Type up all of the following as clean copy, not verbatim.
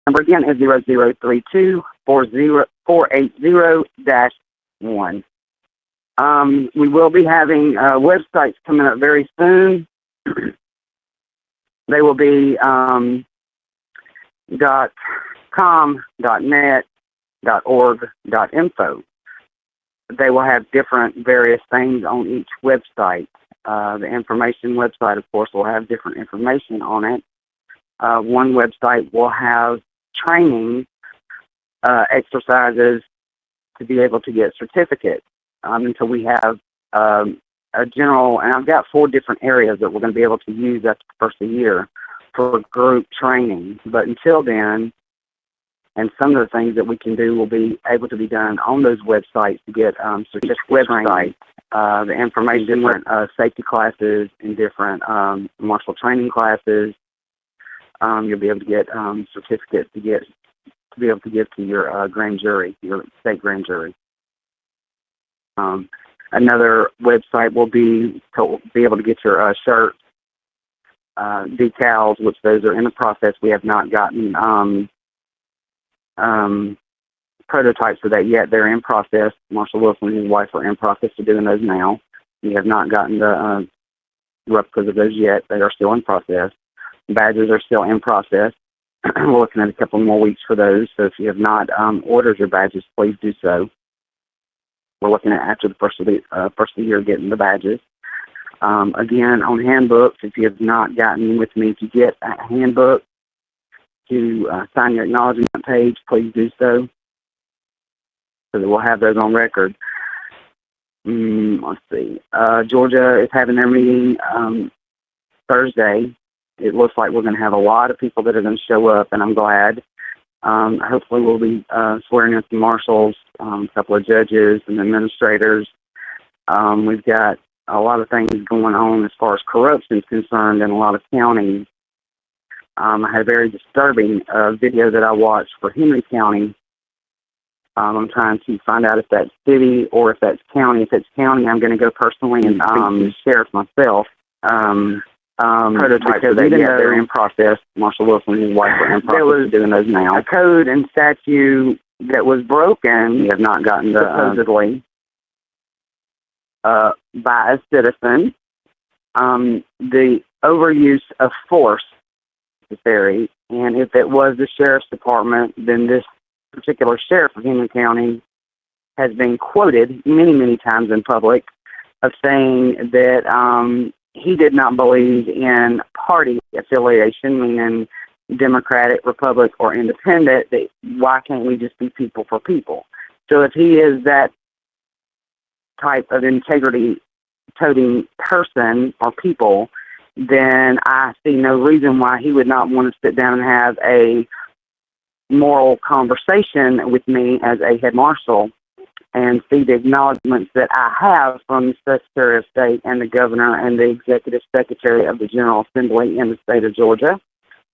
Number again is 0032-480-1. We will be having websites coming up very soon. They will be .com, .net, .org, .info. They will have different various things on each website. The information website, of course, will have different information on it. One website will have training exercises to be able to get certificates. Until we have a general, and I've got 4 different areas that we're going to be able to use after the first of the year for group training. But until then, and some of the things that we can do will be able to be done on those websites to get certificate websites, the information, different safety classes and different martial training classes. You'll be able to get certificates to be able to give to your grand jury, your state grand jury. Another website will be to be able to get your shirts, decals, which those are in the process. We have not gotten prototypes for that yet. They're in process. Marshal Wilson and his wife are in process of doing those now. We have not gotten the replicas of those yet. They are still in process. Badges are still in process. We're looking at a couple more weeks for those. So if you have not ordered your badges, please do so. We're looking at after the first of the year getting the badges. Again, on handbooks, if you have not gotten with me to get a handbook to sign your acknowledgement page, please do so, so that we'll have those on record. Let's see. Georgia is having their meeting Thursday. It looks like we're going to have a lot of people that are going to show up, and I'm glad. Hopefully we'll be swearing in some marshals, a couple of judges and administrators. We've got a lot of things going on as far as corruption is concerned in a lot of counties. I had a very disturbing video that I watched for Henry County. I'm trying to find out if that's city or if that's county. If it's county, I'm going to go personally and speak to the sheriff myself. Prototypes of that yet. They're in process. Marshal Wilson and his wife are in process of doing those now. A code and statute that was broken, we have not gotten the supposedly by a citizen. The overuse of force necessary, and if it was the sheriff's department, then this particular sheriff of Henry County has been quoted many, many times in public of saying that he did not believe in party affiliation, meaning Democratic, Republic, or Independent. That why can't we just be people for people? So if he is that type of integrity-toting person or people, then I see no reason why he would not want to sit down and have a moral conversation with me as a head marshal and see the acknowledgments that I have from the Secretary of State and the Governor and the Executive Secretary of the General Assembly in the state of Georgia,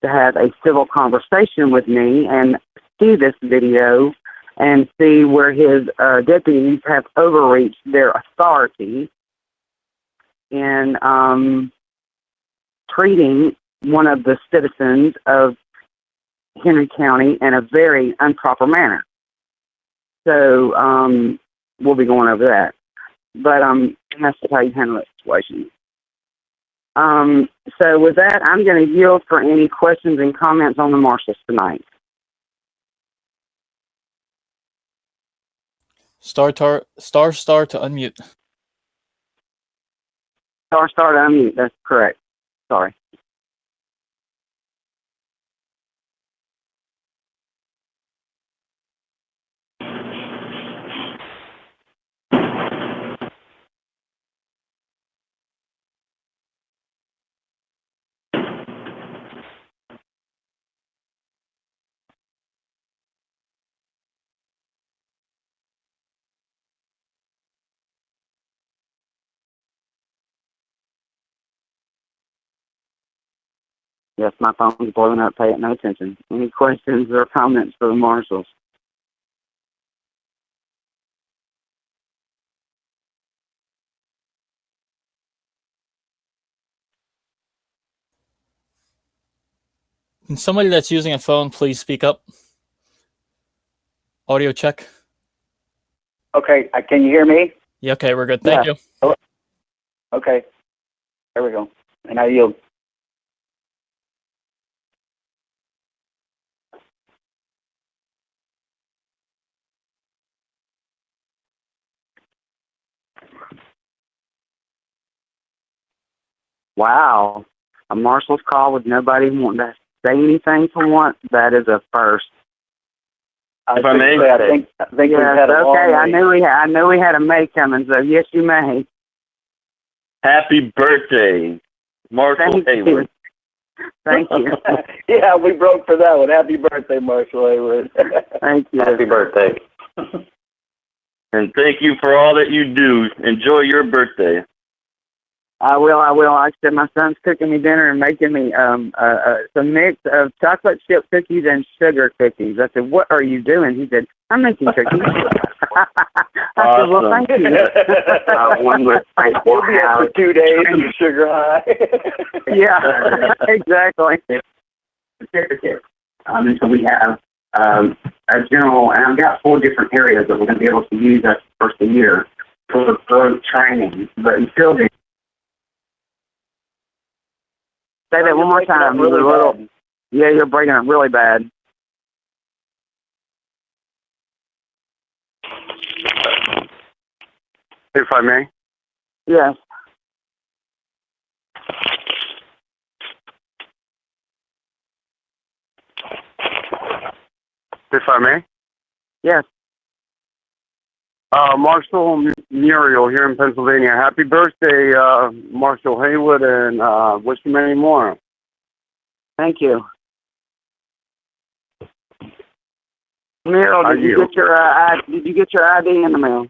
to have a civil conversation with me and see this video and see where his deputies have overreached their authority in treating one of the citizens of Henry County in a very improper manner. So we'll be going over that. But that's how you handle that situation. So with that, I'm going to yield for any questions and comments on the marshals tonight. Star to unmute. Star to unmute. That's correct. Sorry. Yes, my phone's blowing up. Pay it no attention. Any questions or comments for the marshals? Can somebody that's using a phone please speak up? Audio check. Okay, can you hear me? Yeah, okay, we're good. Thank you. Okay, there we go. And I yield. Wow. A marshal's call with nobody wanting to say anything for once, that is a first. If I may, I think we've had a long okay. wait. I knew we had a May coming, so yes, you may. Happy birthday, Marshal Thank Haywood. you. Thank you. Yeah, we broke for that one. Happy birthday, Marshal Haywood. Thank you. Happy birthday. And thank you for all that you do. Enjoy your birthday. I will. Like I said, my son's cooking me dinner and making me some mix of chocolate chip cookies and sugar cookies. I said, "What are you doing?" He said, "I'm making cookies." I said, "Well, thank you." One less place We'll be up for 2 days and the sugar high. Yeah, exactly. So we have a general, and I've got 4 different areas that we're going to be able to use us first a year for training. But until then, say that one more time. Really bad. Yeah, you're breaking up really bad. If I may. Yes. If I may. Yes. Marshal Muriel here in Pennsylvania. Happy birthday, Marshal Haywood, and wish you many more. Thank you. Muriel, did you get your ID in the mail?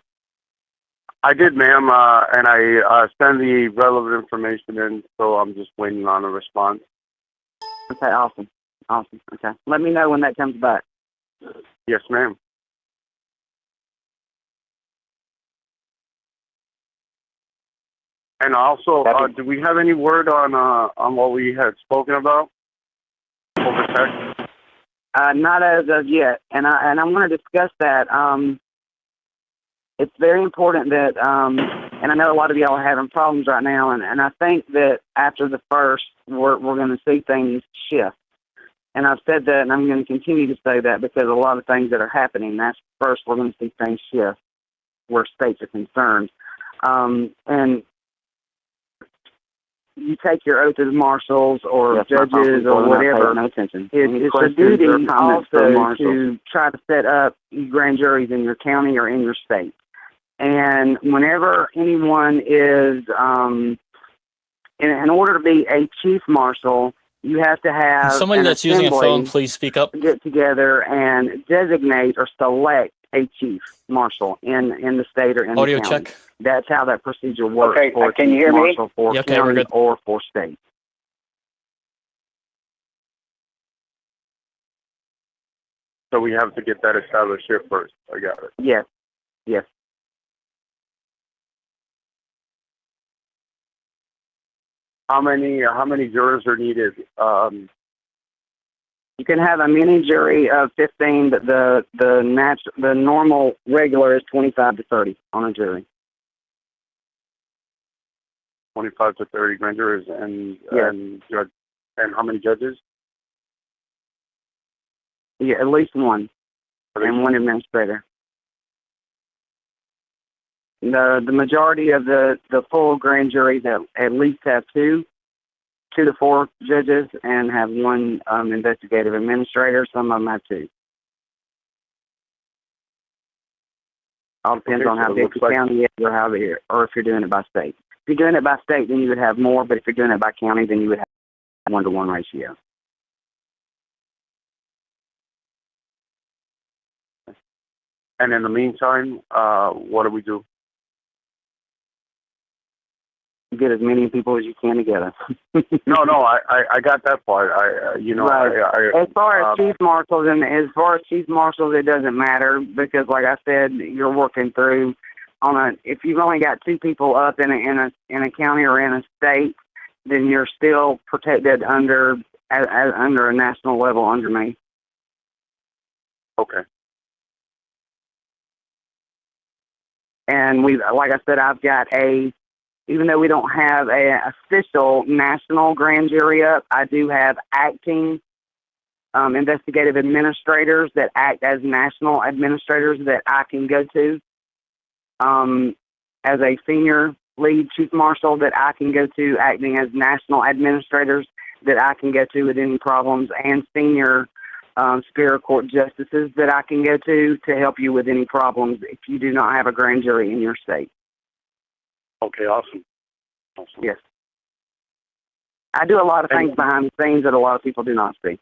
I did, ma'am, and I sent the relevant information in, so I'm just waiting on a response. Okay, awesome. Okay. Let me know when that comes back. Yes, ma'am. And also, do we have any word on what we had spoken about over text? Not as of yet, and I want to discuss that. It's very important that, and I know a lot of y'all are having problems right now, and I think that after the first, we're going to see things shift. And I've said that, and I'm going to continue to say that because a lot of things that are happening, that's first we're going to see things shift where states are concerned. And you take your oath as marshals or judges or whatever. No attention. It's a duty also to try to set up grand juries in your county or in your state. And whenever anyone is, in order to be a chief marshal, you have to have somebody that's using a phone please speak up. Get together and designate or select a chief marshal in the state or in Audio the county. check. That's how that procedure works. Okay, for can you hear me? For yeah, okay, county we're good. or for state. So we have to get that established here first. I got it. Yes. How many jurors are needed? You can have a mini jury of 15, but the normal regular is 25 to 30 on a jury. 25 to 30 grand jurors, and how many judges? Yeah, at least one, and one administrator. The majority of the full grand juries at least have 2 to 4 judges and have 1 investigative administrator. Some of them have 2. All depends on how big the county is or if you're doing it by state. If you're doing it by state, then you would have more, but if you're doing it by county, then you would have a 1-to-1 ratio. And in the meantime, what do we do? Get as many people as you can together. No, I got that part. Right. As far as chief marshals, it doesn't matter because, like I said, you're working through if you've only got 2 people up in a county or in a state, then you're still protected under as under a national level under me. Okay. And like I said, I've got even though we don't have a official national grand jury up, I do have acting investigative administrators that act as national administrators that I can go to. As a senior lead chief marshal that I can go to, acting as national administrators that I can go to with any problems, and senior superior court justices that I can go to help you with any problems if you do not have a grand jury in your state. Okay, awesome. Yes. I do a lot of things behind the scenes that a lot of people do not see.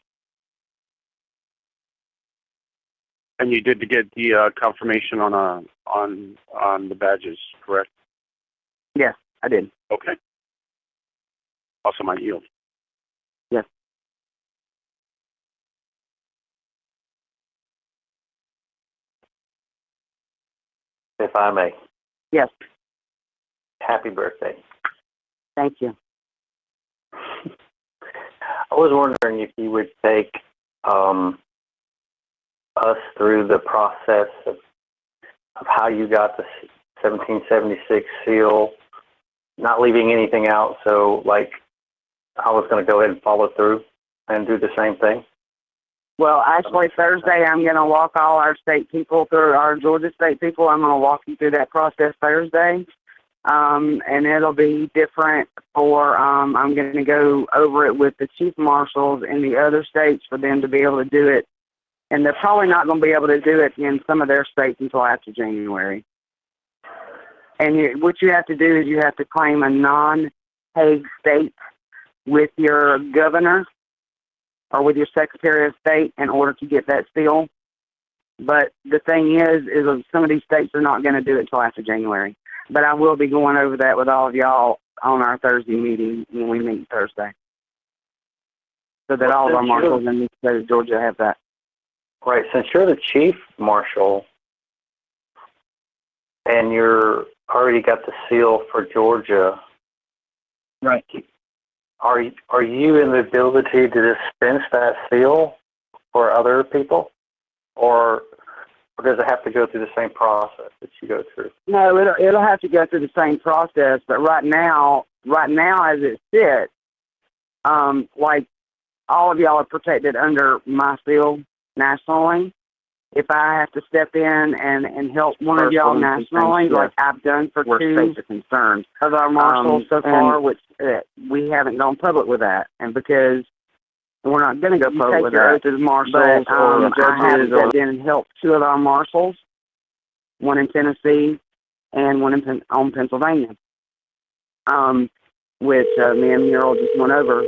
And you did get the confirmation on the badges, correct? Yes, I did. Okay. Awesome, I yield. Yes. If I may. Yes. Happy birthday. Thank you. I was wondering if you would take us through the process of how you got the 1776 seal, not leaving anything out. So, like, I was going to go ahead and follow through and do the same thing. Well, actually, Thursday, I'm going to walk all our state people through, our Georgia state people. I'm going to walk you through that process Thursday. And it'll be different for, I'm going to go over it with the chief marshals in the other states for them to be able to do it. And they're probably not going to be able to do it in some of their states until after January. And what you have to do is you have to claim a non-Hague state with your governor or with your Secretary of State in order to get that seal. But the thing is some of these states are not going to do it until after January. But I will be going over that with all of y'all on our Thursday meeting when we meet Thursday. So that all of our marshals in the state of Georgia have that. Right. Since you're the chief marshal and you're already got the seal for Georgia, right? Are you in the ability to dispense that seal for other people, or does it have to go through the same process that you go through? No, it'll have to go through the same process. But right now as it sits, like all of y'all are protected under my seal nationally. If I have to step in and help one of y'all nationally, like I've done for two of our marshals so far, which we haven't gone public with that, and because we're not going to go public with that. To the marshals, but I have stepped in and helped two of our marshals, one in Tennessee and one in Pennsylvania, which me and Muriel just went over,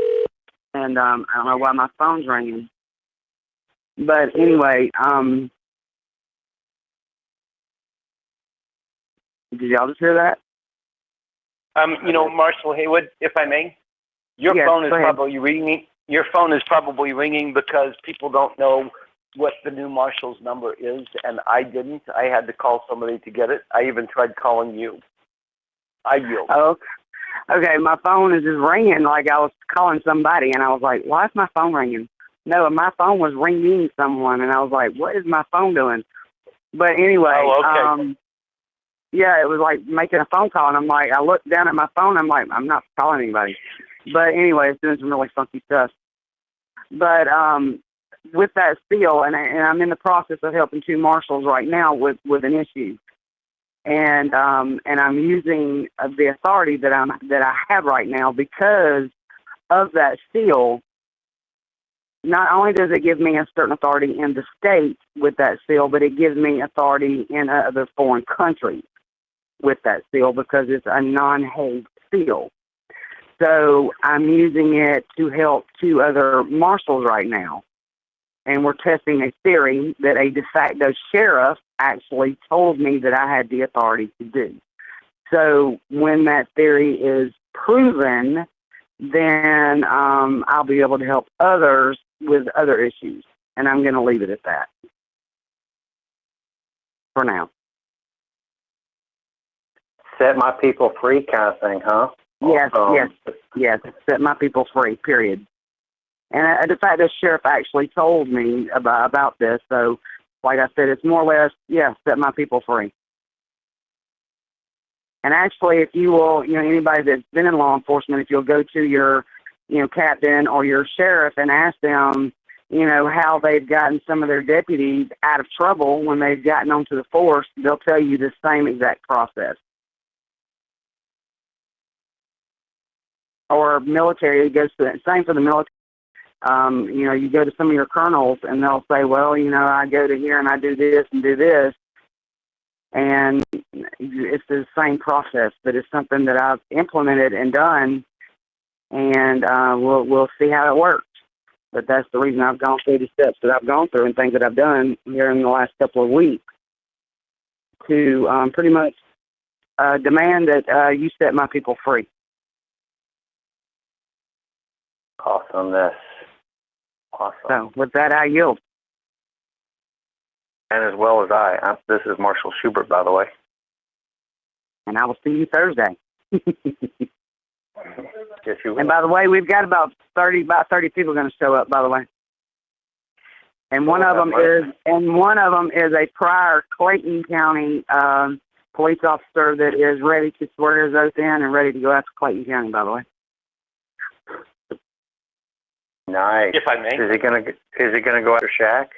and I don't know why my phone's ringing. But anyway, did y'all just hear that? Marshal Haywood, if I may, your phone is probably ringing. Your phone is probably ringing because people don't know what the new marshal's number is, and I didn't. I had to call somebody to get it. I even tried calling you. I yield. Oh, okay. My phone is just ringing like I was calling somebody, and I was like, why is my phone ringing? No, my phone was ringing someone, and I was like, what is my phone doing? But anyway, yeah, it was like making a phone call, and I'm like, I looked down at my phone, I'm like, I'm not calling anybody. But anyway, it's doing some really funky stuff. But with that seal, and I'm in the process of helping two marshals right now with an issue, and I'm using the authority that I have right now because of that seal. Not only does it give me a certain authority in the state with that seal, but it gives me authority in other foreign countries with that seal because it's a non-Hague seal. So I'm using it to help two other marshals right now. And we're testing a theory that a de facto sheriff actually told me that I had the authority to do. So when that theory is proven, then I'll be able to help others with other issues. And I'm going to leave it at that for now. Set my people free kind of thing, huh? Yes. Set my people free, period. And the fact the sheriff actually told me about this, so like I said, it's more or less, set my people free. And actually, if you will, anybody that's been in law enforcement, if you'll go to your, captain or your sheriff and ask them, how they've gotten some of their deputies out of trouble when they've gotten onto the force, they'll tell you the same exact process. Or military, it goes to the same for the military. You go to some of your colonels and they'll say, well, I go to here and I do this and do this. And it's the same process, but it's something that I've implemented and done, and we'll see how it works. But that's the reason I've gone through the steps that I've gone through and things that I've done here in the last couple of weeks to pretty much demand that you set my people free. Awesomeness. Awesome. So with that, I yield. And as well as this is Marshal Schubert, by the way. And I will see you Thursday. Yes, you will. And by the way, we've got about 30 people going to show up, by the way. And one of them is a prior Clayton County police officer that is ready to swear his oath in and ready to go after Clayton County, by the way. Nice. If I may. Is he gonna go after Shaq?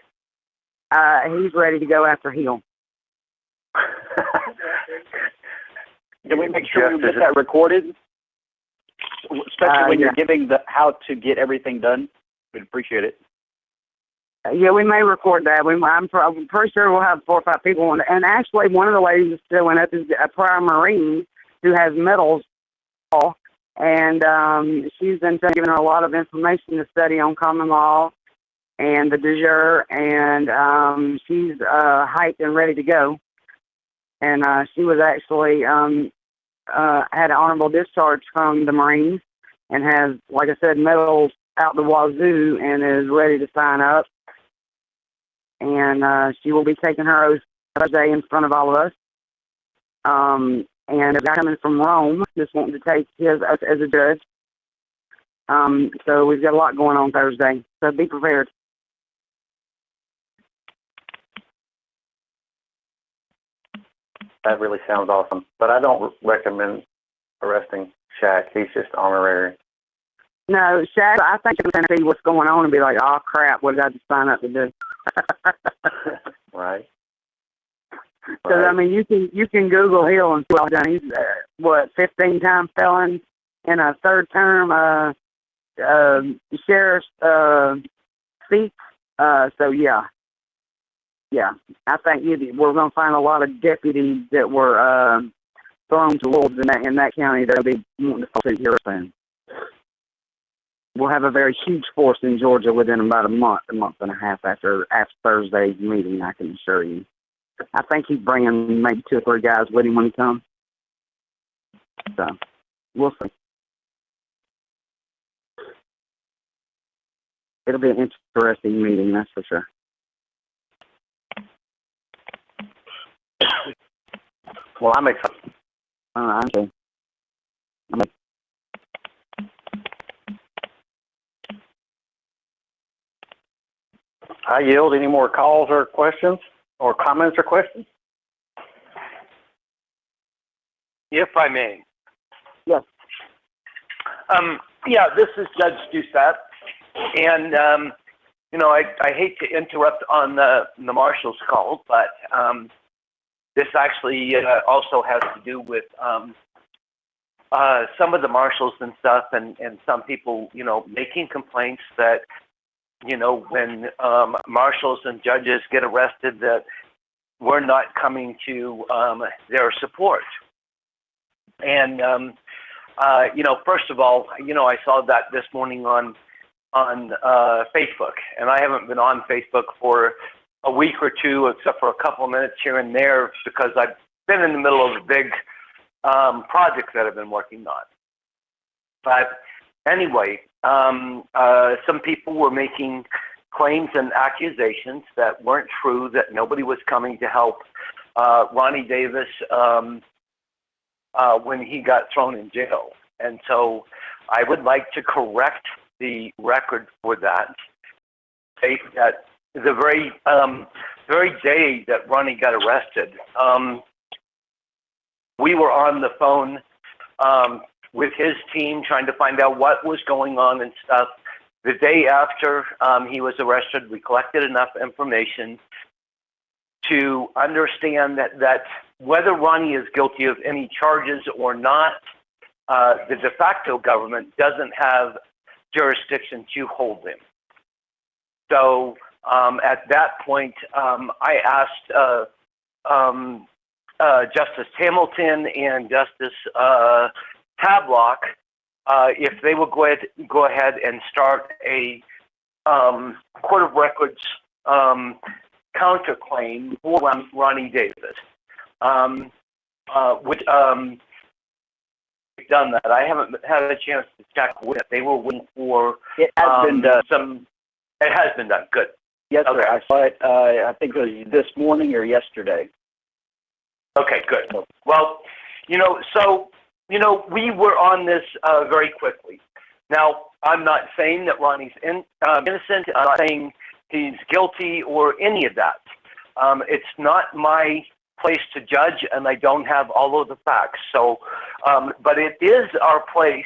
He's ready to go after Hill. Can we make sure we get that recorded? Especially when you're giving how to get everything done. We'd appreciate it. Yeah, we may record that. I'm pretty sure we'll have 4 or 5 people. And actually, one of the ladies that still went up is a prior Marine who has medals. And she's been giving her a lot of information to study on common law and the Jure, and she's hyped and ready to go. And she was actually had an honorable discharge from the Marines and has, like I said, medals out the wazoo and is ready to sign up. And she will be taking her oath Thursday in front of all of us. And a guy coming from Rome just wanting to take his oath as a judge. So we've got a lot going on Thursday. So be prepared. That really sounds awesome. But I don't recommend arresting Shaq. He's just honorary. No, Shaq, I think you're going to see what's going on and be like, oh, crap, what did I just sign up to do? Right. Because, I mean, you can Google Hill and see what I've done. He's, 15-time felon in a third term sheriff's seat. So, yeah. Yeah, I think we're going to find a lot of deputies that were thrown to wolves in that county that'll be wanting to fall here soon. We'll have a very huge force in Georgia within about a month and a half after Thursday's meeting, I can assure you. I think he's bringing maybe 2 or 3 guys with him when he comes. So, we'll see. It'll be an interesting meeting, that's for sure. Well, I'm excited. I'm okay. I yield. Any more calls or questions or comments or questions? If I may. Yes. Yeah, this is Judge Doucette. And, I hate to interrupt on the Marshals call, but this actually also has to do with some of the Marshals and stuff and some people, making complaints that, when Marshals and judges get arrested that we're not coming to their support. And, first of all, I saw that this morning on Facebook, and I haven't been on Facebook for a week or two, except for a couple of minutes here and there, because I've been in the middle of a big project that I've been working on. But anyway, some people were making claims and accusations that weren't true, that nobody was coming to help Ronnie Davis when he got thrown in jail. And so I would like to correct the record for that state that the very day that Ronnie got arrested, we were on the phone with his team trying to find out what was going on and stuff. The day after he was arrested, we collected enough information to understand that whether Ronnie is guilty of any charges or not, the de facto government doesn't have jurisdiction to hold him. So at that point, I asked Justice Hamilton and Justice Tablock if they would go ahead and start a court of records counterclaim for Ronnie Davis. Which we've done that. I haven't had a chance to check with it. They were waiting for It has been done. It has been done. Good. Yes, Okay. sir. I saw it. I think it was this morning or yesterday. Okay, good. Well, we were on this very quickly. Now, I'm not saying that Ronnie's innocent. I'm not saying he's guilty or any of that. It's not my place to judge, and I don't have all of the facts. So, but it is our place,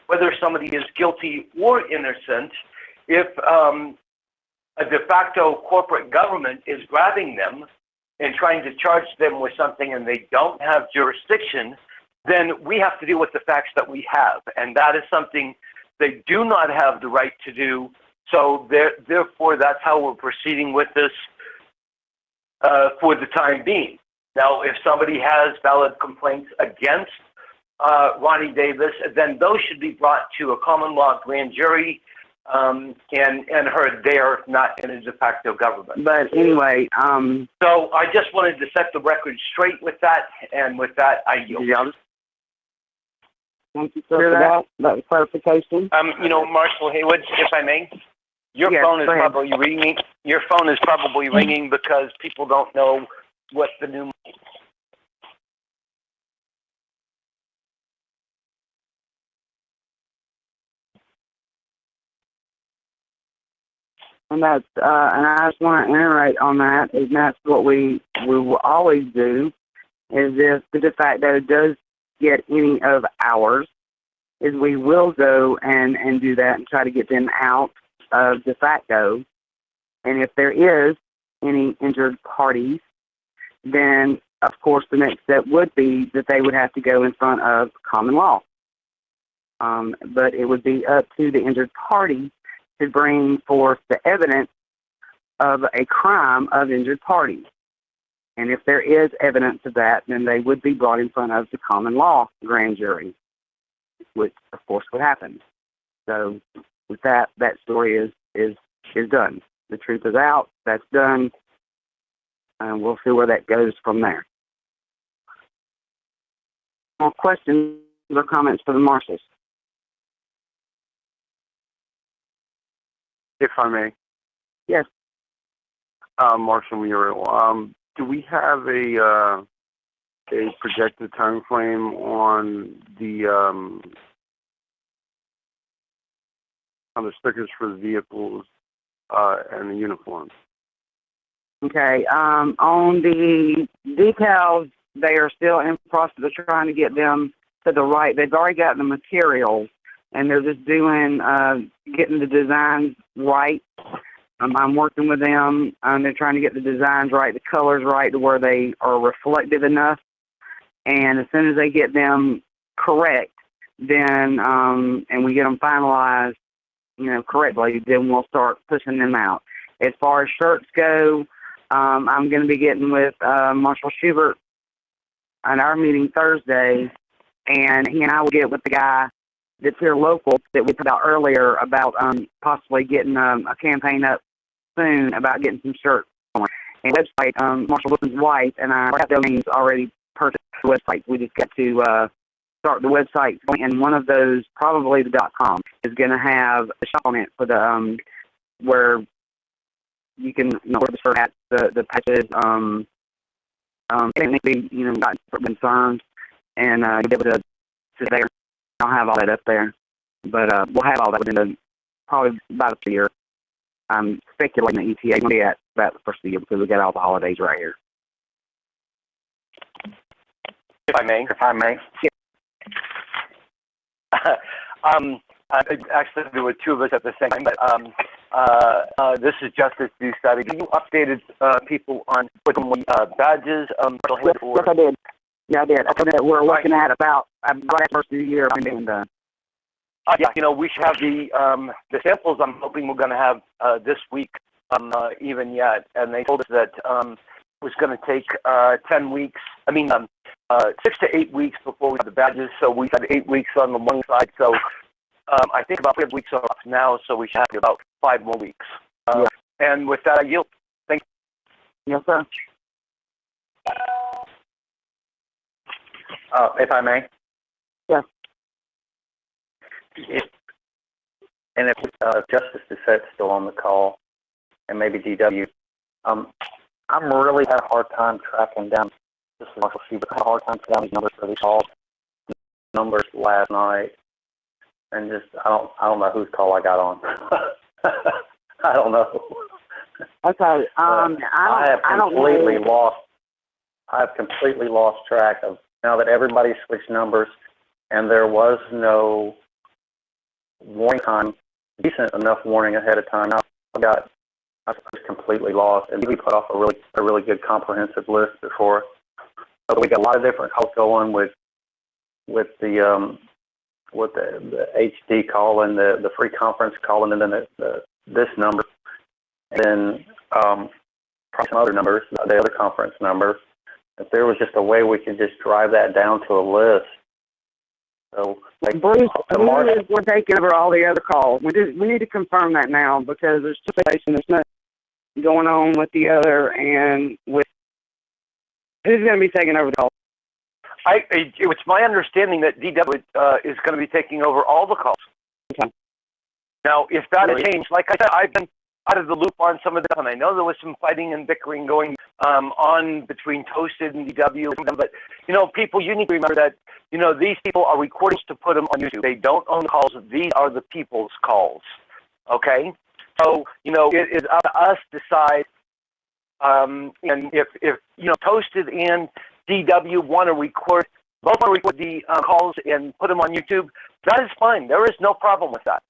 whether somebody is guilty or innocent, if a de facto corporate government is grabbing them and trying to charge them with something and they don't have jurisdiction, then we have to deal with the facts that we have. And that is something they do not have the right to do. So therefore, that's how we're proceeding with this for the time being. Now, if somebody has valid complaints against Ronnie Davis, then those should be brought to a common law grand jury and heard there, not in a de facto government. But anyway, so I just wanted to set the record straight with that, and with that, I yield. yeah, thank you for that clarification. Marshal Haywood, if I may, your Yes, phone is go ahead. probably ringing. Your phone is probably ringing because people don't know what the new. And that's and I just want to iterate on that, and that's what we will always do, is if the de facto does get any of ours, is we will go and do that and try to get them out of de facto. And if there is any injured parties, then of course the next step would be that they would have to go in front of common law. But it would be up to the injured party to bring forth the evidence of a crime of injured parties. And if there is evidence of that, then they would be brought in front of the common law grand jury, which of course would happen. So with that story is done. The truth is out, that's done, and we'll see where that goes from there. More questions or comments for the Marshals? If I may. Yes. Marshal Muriel, do we have a projected time frame on the stickers for the vehicles and the uniforms? Okay. On the details, they are still in the process of trying to get them to the right. They've already got the materials, and they're just doing getting the designs right. I'm working with them. They're trying to get the designs right, the colors right, to where they are reflective enough. And as soon as they get them correct, then and we get them finalized, correctly, then we'll start pushing them out. As far as shirts go, I'm going to be getting with Marshal Schubert on our meeting Thursday, and he and I will get with the guy that's here local that we talked about earlier about possibly getting a campaign up soon about getting some shirts on. And website, Marshall Wilson's wife and I have domains already purchased the website. We just got to start the website, and one of those, probably the .com, is going to have a shop on it for the where you can order the shirt at the patches. Technically, got concerns, and you'll be able to sit there. I'll have all that up there, but we'll have all that within probably about a year. I'm speculating the ETA will be at about the first of the year because we got all the holidays right here. If I may. Actually, there were two of us at the same time, but this is Justice Due Study. You updated people on badges? Yes, I did. Yeah, I did. We're looking at about that first of the year. Yeah, we should have the samples. I'm hoping we're going to have this week, even yet. And they told us that it was going to take 10 weeks. 6 to 8 weeks before we have the badges. So we had 8 weeks on the one side. So I think about 5 weeks off now. So we should have about 5 more weeks. And with that, I yield. Thank you. Yes, sir. If I may. Yes. And if Justice Doucette's still on the call, and maybe DW, I'm really had a hard time tracking down. This is Marshall C, but I had a hard time tracking down these numbers for these calls. Numbers last night, and just I don't know whose call I got on. I don't know. Okay. I have completely lost track of now that everybody switched numbers, and there was no warning time, decent enough warning ahead of time. I was completely lost, and we put off a really good comprehensive list before. So we got a lot of different calls going with the HD call and the free conference call, and then this number, and then probably some other numbers, the other conference number. If there was just a way we could just drive that down to a list. So, Bruce, we're taking over all the other calls. We need to confirm that now because there's there's nothing going on with the other and with who's going to be taking over the call. It's my understanding that DW is going to be taking over all the calls. Okay. Now, if that has changed, like I said, I've been out of the loop on some of that, and I know there was some fighting and bickering going on between Toasted and DW. But, people, you need to remember that, these people are recordings to put them on YouTube. They don't own the calls. These are the people's calls. Okay? So, it is up to us to decide, and if Toasted and DW want to record the calls and put them on YouTube, that is fine. There is no problem with that.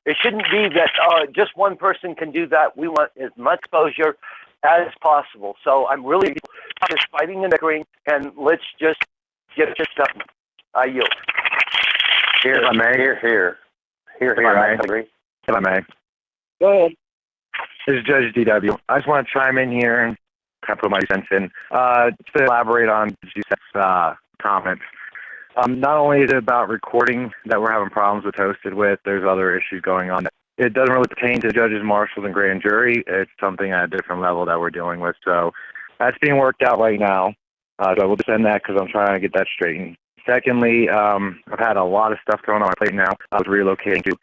It shouldn't be that just one person can do that. We want as much exposure as possible. So I'm really just fighting and bickering, and let's just get this done. I yield. Here, I agree. If I may. Go ahead. This is Judge DW. I just want to chime in here and kind of put my sense in to elaborate on Giuseppe's comments. Not only is it about recording that we're having problems with Toasted with, there's other issues going on. It doesn't really pertain to judges, marshals, and grand jury. It's something at a different level that we're dealing with. So that's being worked out right now. So I will just end that because I'm trying to get that straightened. Secondly, I've had a lot of stuff going on my plate now. I was relocating to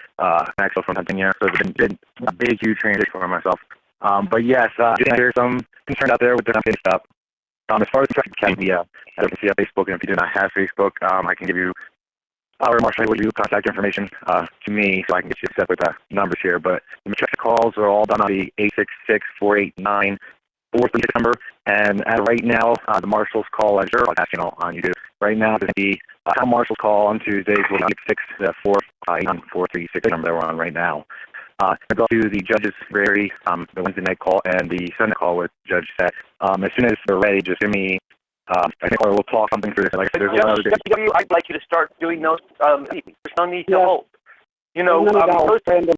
Maxwell from Pennsylvania, so it's been a big, huge transition for myself. But yes, there's some concern out there with the stuff. As far as the media, as you can see on Facebook, and if you do not have Facebook, I can give you our Marshal Haywood contact information to me so I can get you set with the numbers here. But the matriculation calls are all done on the 866-489-4336 number. And as right now, the Marshals call as Jure on YouTube. Right now, the Marshals call on Tuesdays will be 866-489-4336 number that we're on right now. I go to the judges the Wednesday night call and the Sunday call with Judge Set. As soon as they're ready, just give me. I think we'll talk something through this. Like I said, there's a lot of I'd like you to start doing those. There's no need to hold. Toasted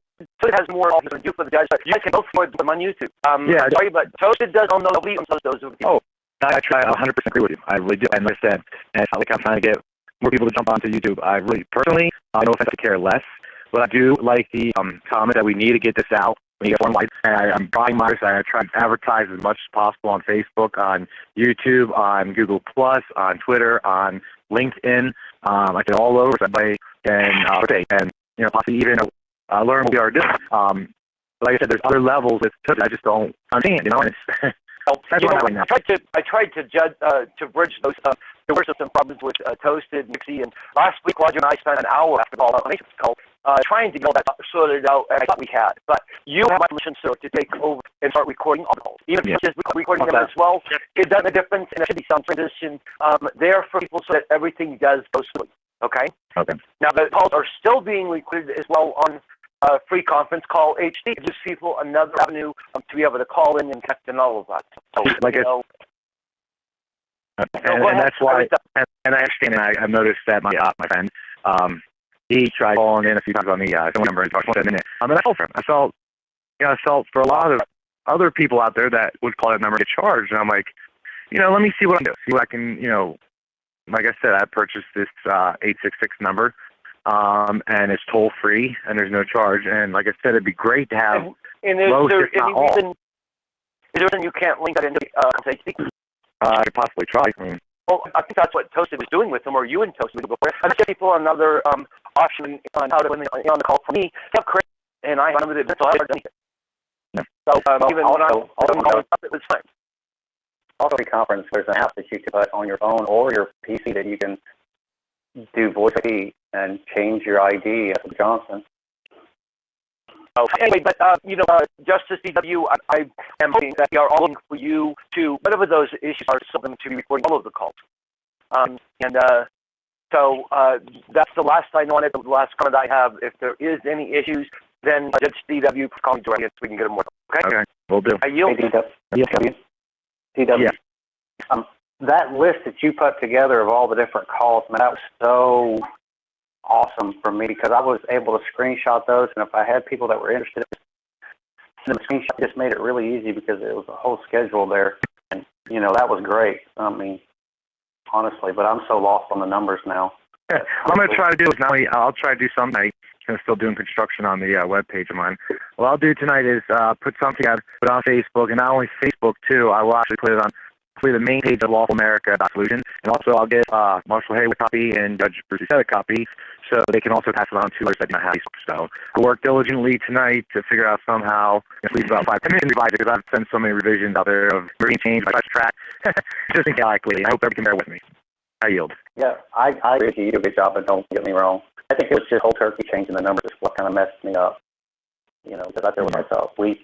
has more options than you for the judge. You guys can both put them on YouTube. Sorry, but Toasted does own nobody owns those. Oh, I 100% agree with you. I really do. And like I said, and it's not like I'm trying to get more people to jump onto YouTube. I really, personally, no offense, I care less. But I do like the comment that we need to get this out. We need to get one. And I'm buying my side. I try to advertise as much as possible on Facebook, on YouTube, on Google+, on Twitter, on LinkedIn. I get all over. So everybody can and possibly even learn what we are doing. Like I said, there's other levels with Twitter. I just don't understand. I tried to bridge those. There were some problems with Toasted, Mixie, and last week Roger and I spent an hour after the call trying to get all that sorted out, and I thought we had. But you have my permission, sir, to take over and start recording all the calls. Even if it's just recording them as well, it does make a difference, and there should be some transition there for people so that everything does go smoothly. Okay? Okay. Now, the calls are still being recorded as well on free conference call HD. It gives people another avenue to be able to call in and connect and all of that. So, and that's why, and I understand, and I've noticed that my friend, he tried calling in a few times on the phone number and talked for a minute. And I felt for him. I felt for a lot of other people out there that would call that number and get charged. And I'm like, let me see what I can do. See what I can, like I said, I purchased this 866 number, and it's toll free and there's no charge. And like I said, it'd be great to have most, if not all. Is there reason you can't link that into safety? I could possibly try. Well, I think that's what Toasted was doing with them, or you and Toasted before. I just give people another option on how to, when they're on the call. For me, have credit, and I unlimited, so I haven't done anything. Yeah. So even when I'm calling up, it was fine. Also, conference, there's an app that you can put on your phone or your PC that you can do voice ID and change your ID as Johnson. Oh, anyway, but Justice DW, I am hoping that we are all looking for you to, whatever those issues are, so them to be recording all of the calls. So that's the last I know on it, the last comment I have. If there is any issues, then Judge DW, call me directly so we can get them more. Okay? Okay, we'll do. I yield. DW. Yeah. That list that you put together of all the different calls, man, that was so awesome for me because I was able to screenshot those, and if I had people that were interested in the screenshot, just made it really easy because it was a whole schedule there, and that was great. I mean, honestly, but I'm so lost on the numbers now. Yeah. What I'm going to try to do is I'll try to do something. I'm still doing construction on the web page of mine. What I'll do tonight is put something together, put it on Facebook, and not only Facebook too. I will actually put it on the main page of lawfulmerica.solutions, and also I'll get Marshal Haywood a copy and Judge Bruce a copy, so they can also pass it on to others that do not have Facebook. So I'll work diligently tonight to figure out somehow, at least about 5-10 minutes, revise it, because I've sent so many revisions out there of version change, like track, just think likely. I hope everybody can bear with me. I yield. Yeah, I agree with you. You do a good job, but don't get me wrong. I think it was just whole turkey changing the numbers is what kind of messed me up. Because I feel like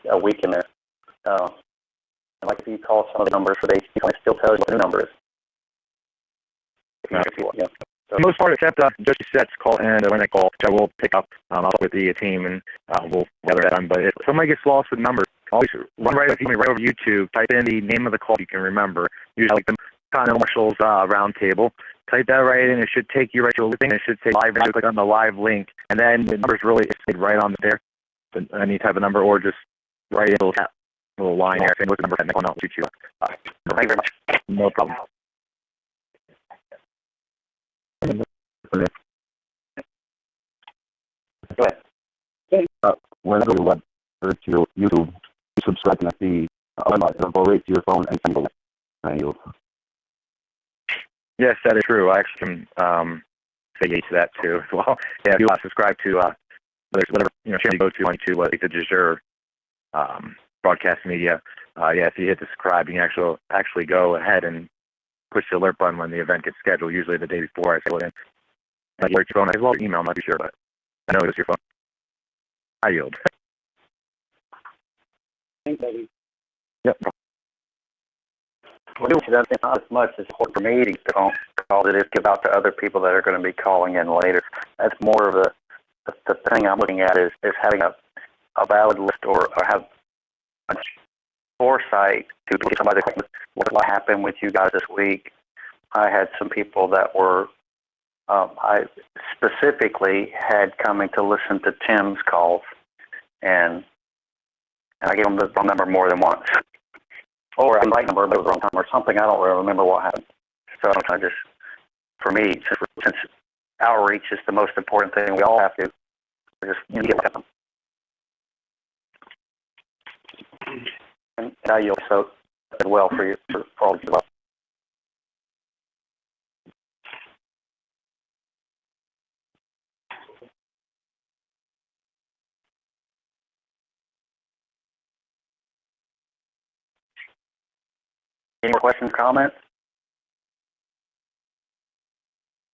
a week in there. Like if you call some of the numbers for days, you can still tell you what the new number is. For the most part, except just sets call and when they call, which I will pick up. I'll talk with the team and we'll gather that on. But if somebody gets lost with numbers, always run right over YouTube, type in the name of the call you can remember. Usually like the Continental Marshals round table. Type that right in. It should take you right to a thing. It should say live. And you click on the live link, and then the number's really is right on there. Any type of number, or just write in a little line there saying what's the number, and I'll shoot you. Thank you very much. No problem. Go ahead. When I go to web or to YouTube, you subscribe to the it'll go right to your phone and send you. Yes, that is true. I actually can say yay to that too as well. Yeah, if you subscribe to whatever channel you go to on YouTube, like the Jure broadcast media, if you hit the subscribe, you can actually go ahead and push the alert button when the event gets scheduled, usually the day before I schedule it in. Like your phone as well, email, I'm not too sure, but I know it's your phone. I yield. Yep. Well, that's not as much as for me to call it is give out to other people that are going to be calling in later. That's more of the thing I'm looking at is having a valid list or have a foresight to get somebody what happened with you guys this week. I had some people that were I specifically had coming to listen to Tim's calls, and I gave them the wrong number more than once. Or I right number, but it was the wrong time or something. I don't really remember what happened. So I just, for me, since outreach is the most important thing, we all have to just get at them. And I yield so as well for you, for all of you. Any more questions, comments?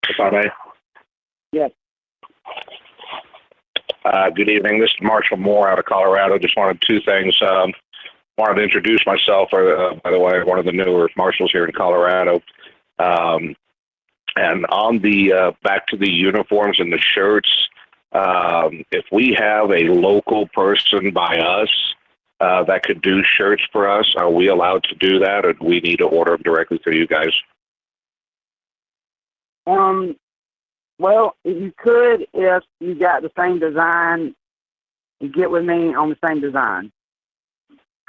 If I may. Yes. Good evening. This is Marshall Moore out of Colorado. Just wanted two things. Wanted to introduce myself. By the way, one of the newer marshals here in Colorado. And on the back to the uniforms and the shirts, if we have a local person by us that could do shirts for us, are we allowed to do that, or do we need to order them directly through you guys? Well, you could if you got the same design. You get with me on the same design.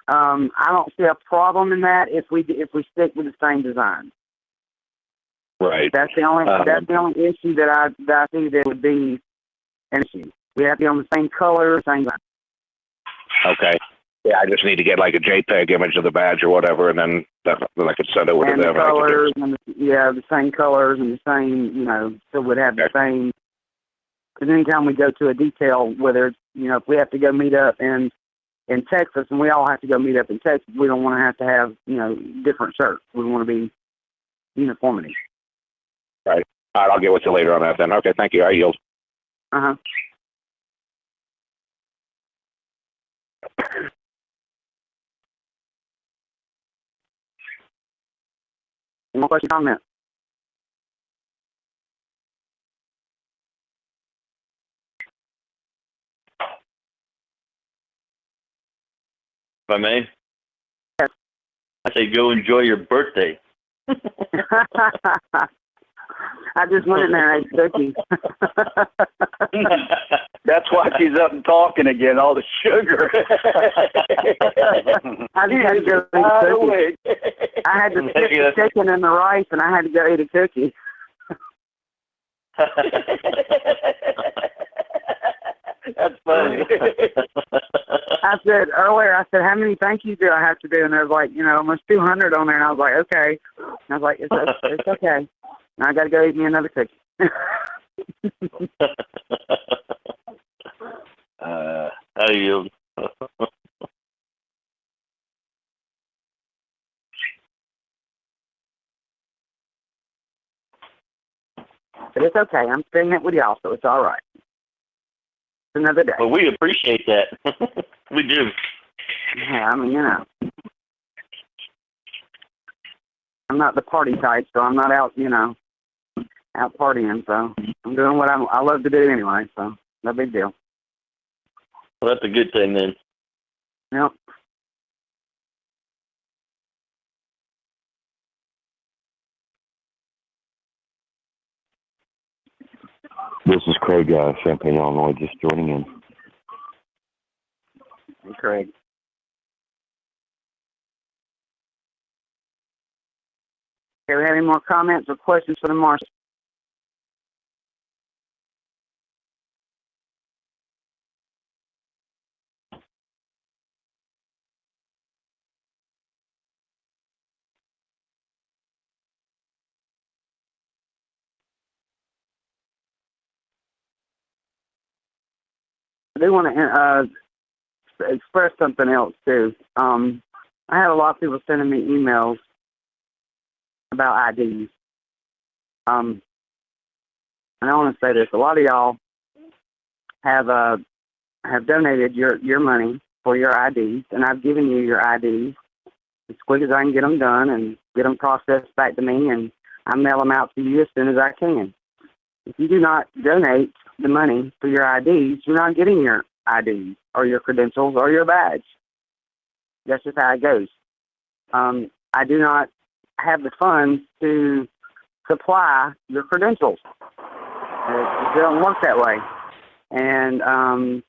I don't see a problem in that if we stick with the same design. Right. That's the only issue that I see that would be an issue. We have to be on the same color, same design. Okay. Yeah, I just need to get like a JPEG image of the badge or whatever, and then I could send it over to them. The colors, the same colors and the same, so we'd have the same. Because anytime we go to a detail, whether it's, if we have to go meet up in Texas, and we all have to go meet up in Texas, we don't want to have different shirts. We want to be uniformity. Right. All right, I'll get with you later on that then. Okay, thank you. I yield. Uh-huh. Any more questions, comments? If I may? Yes. I say go enjoy your birthday. I just went in there and ate cookies. That's why she's up and talking again, all the sugar. I just had to go eat cookies. I had to stick the chicken and the rice, and I had to go eat a cookie. That's funny. I said earlier, how many thank yous do I have to do? And there was like, almost 200 on there. And I was like, okay. And I was like, it's okay. And I got to go eat me another cookie. I yield. But it's okay. I'm staying it with y'all, so it's all right. It's another day. Well, we appreciate that. We do. Yeah, I mean, I'm not the party type, so I'm not out, out partying. So I'm doing what I love to do anyway, so no big deal. Well, that's a good thing then. Yep. This is Craig, Champaign, Illinois, just joining in. Hey, Craig. Okay, we have any more comments or questions for the marshal? I do want to express something else too. I had a lot of people sending me emails about IDs. And I want to say this: a lot of y'all have donated your money for your IDs, and I've given you your IDs as quick as I can get them done and get them processed back to me, and I mail them out to you as soon as I can. If you do not donate the money for your IDs, you're not getting your IDs or your credentials or your badge. That's just how it goes. I do not have the funds to supply your credentials. It doesn't work that way. And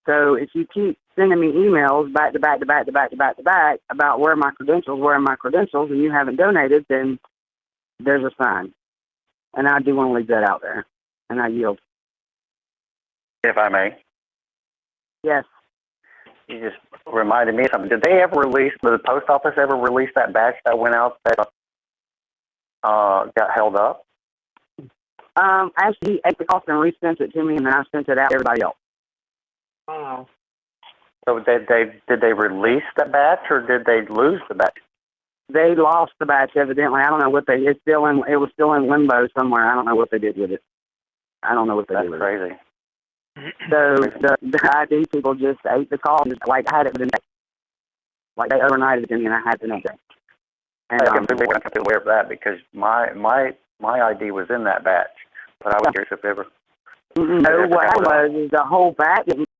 so if you keep sending me emails back to back about where are my credentials, and you haven't donated, then there's a sign. And I do want to leave that out there. And I yield. If I may. Yes. You just reminded me of something. Did the post office ever release that batch that went out that got held up? Actually, he ate the cost and resent it to me, and then I sent it out to everybody else. Oh. So did they release the batch, or did they lose the batch? They lost the batch, evidently. I don't know what it was still in limbo somewhere. I don't know what they did with it. I don't know what they did with it. That's crazy. So the ID people just ate the call. Like I had it within, like they overnighted it and I had the next day. And I'm completely aware of that because my ID was in that batch, but I was curious if ever. No, what happened was is the whole batch